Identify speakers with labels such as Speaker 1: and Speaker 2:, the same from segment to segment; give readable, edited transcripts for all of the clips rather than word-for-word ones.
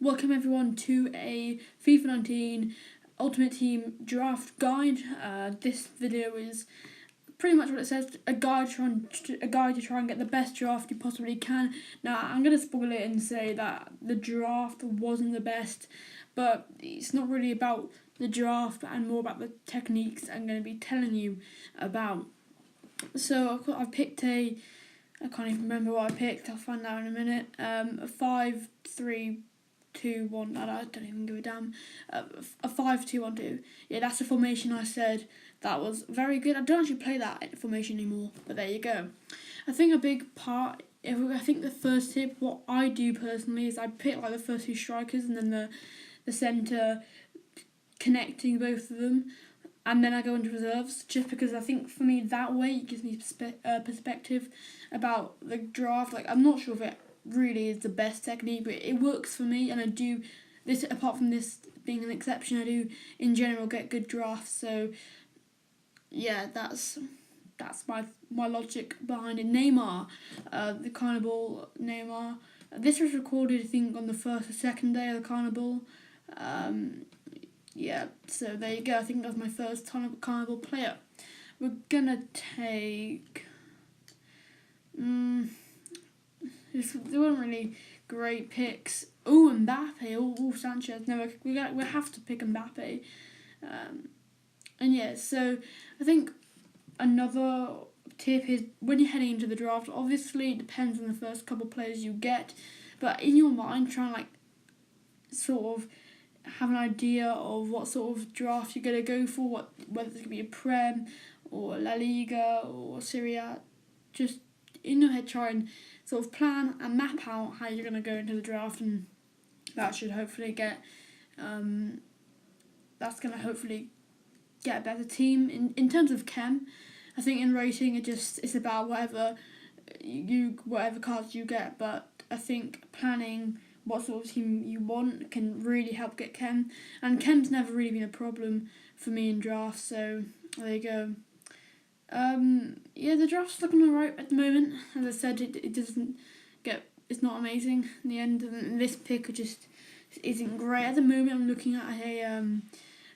Speaker 1: Welcome everyone to a FIFA 19 Ultimate Team Draft Guide. This video is pretty much what it says, a guide to try and get the best draft you possibly can. Now, I'm going to spoil it and say that the draft wasn't the best, but it's not really about the draft and more about the techniques I'm going to be telling you about. So I've picked I can't even remember what I picked, I'll find out in a minute, a 5-3-2-1, I don't even give a damn, a 5-2-1-2. Yeah, that's the formation I said. That was very good. I don't actually play that formation anymore, but there you go. I think a big part, I think the first tip, what I do personally is I pick like the first two strikers and then the centre, connecting both of them, and then I go into reserves, just because I think for me that way it gives me perspective about the draft. Like, I'm not sure if it really is the best technique, but it works for me, and I do this, apart from this being an exception, I do in general get good drafts. So yeah, that's my logic behind it. Neymar, the Carnival Neymar. This was recorded, I think, on the first or second day of the Carnival. Yeah, so there you go. I think that was my first Carnival player. We're gonna take. There weren't really great picks. Oh, Mbappe. Oh, Sanchez. No, we have to pick Mbappe. And yeah, so I think another tip is when you're heading into the draft, obviously it depends on the first couple players you get, but in your mind, try and like sort of have an idea of what sort of draft you're going to go for, whether it's going to be a Prem or La Liga or Serie A. Just in your head, try and sort of plan and map out how you're going to go into the draft, and that should hopefully get get a better team. In terms of chem, I think in rating it's about whatever cards you get, but I think planning what sort of team you want can really help get chem, and chem's never really been a problem for me in drafts, so there you go. Yeah, the draft's looking alright at the moment. As I said, it's not amazing in the end, and this pick just isn't great. At the moment I'm looking at a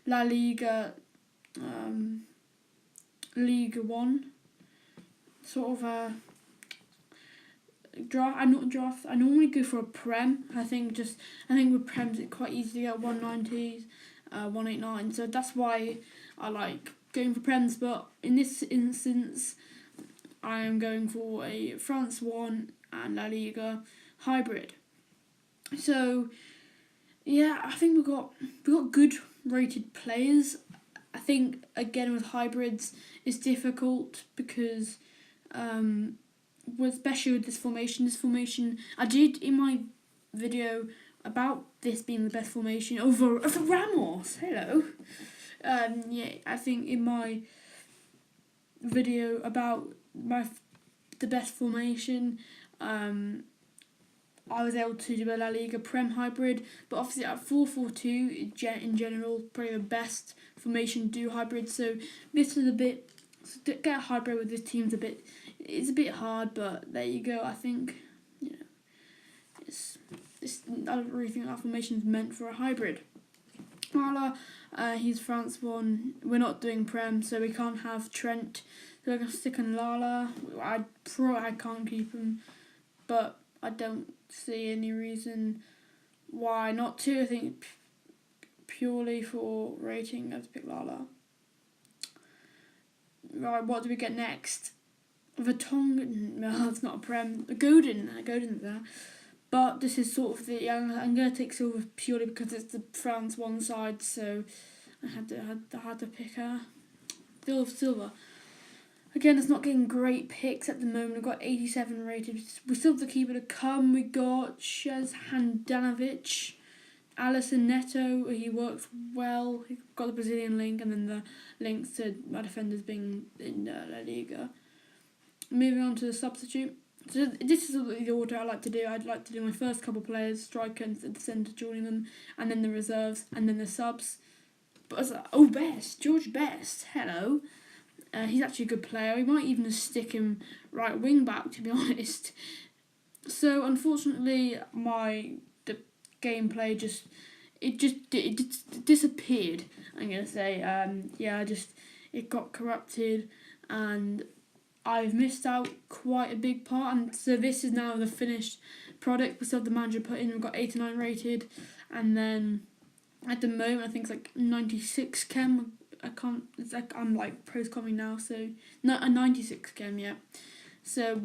Speaker 1: La Liga Liga 1 sort of a draft. I normally go for a Prem. I think with Prems it's quite easy to get 190s, 189. So that's why I like going for Prems. But in this instance, I am going for a France 1 and La Liga hybrid. So yeah, I think we got good rated players. I think again with hybrids it's difficult because especially with this formation, I did in my video about this being the best formation over Ramos. Hello. Yeah, I think in my video about the best formation, I was able to do a La Liga Prem hybrid, but obviously at 4-4-2 in general, probably the best formation to do hybrid. So this is to get a hybrid with this team's it's a bit hard, but there you go. I think, I don't really think that formation is meant for a hybrid. Lala, he's France 1. We're not doing Prem, so we can't have Trent. So we're going to stick on Lala. I can't keep him, but I don't see any reason why not to. I think purely for rating, I have to pick Lala. Right, what do we get next? Vertonghen, no, it's not a Prem. Godin's there. But this is sort of I'm going to take silver purely because it's the France 1 side, so I had to pick her. Silver. Again, it's not getting great picks at the moment. We've got 87 rated. We still have the keeper to come. We got Shez Handanovic, Alisson Neto. He works well. He got the Brazilian link, and then the links to my defenders being in La Liga. Moving on to the substitute. So this is the order I like to do. I'd like to do my first couple players, striker and the centre, joining them, and then the reserves, and then the subs. But George Best. Hello. He's actually a good player. We might even stick him right wing back, to be honest. So unfortunately, my gameplay it disappeared. I'm gonna say, it got corrupted, and I've missed out quite a big part. And so this is now the finished product. We still have the manager put in. We've got 89 rated, and then at the moment I think it's like 96 chem. I can't. It's like I'm like post coming now, so not a 96 chem yet. So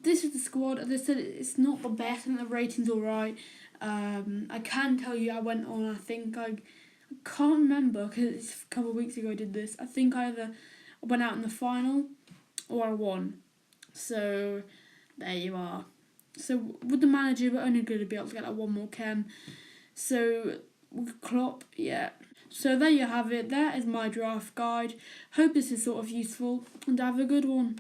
Speaker 1: this is the squad. As I said, it's not the best, and the rating's alright. I can tell you, I went on. I think I can't remember because it's a couple of weeks ago I did this. I think I either went out in the final or I won. So there you are. So with the manager, we're only going to be able to get like one more chem. So with Klopp, yeah. So there you have it. That is my draft guide. Hope this is sort of useful, and have a good one.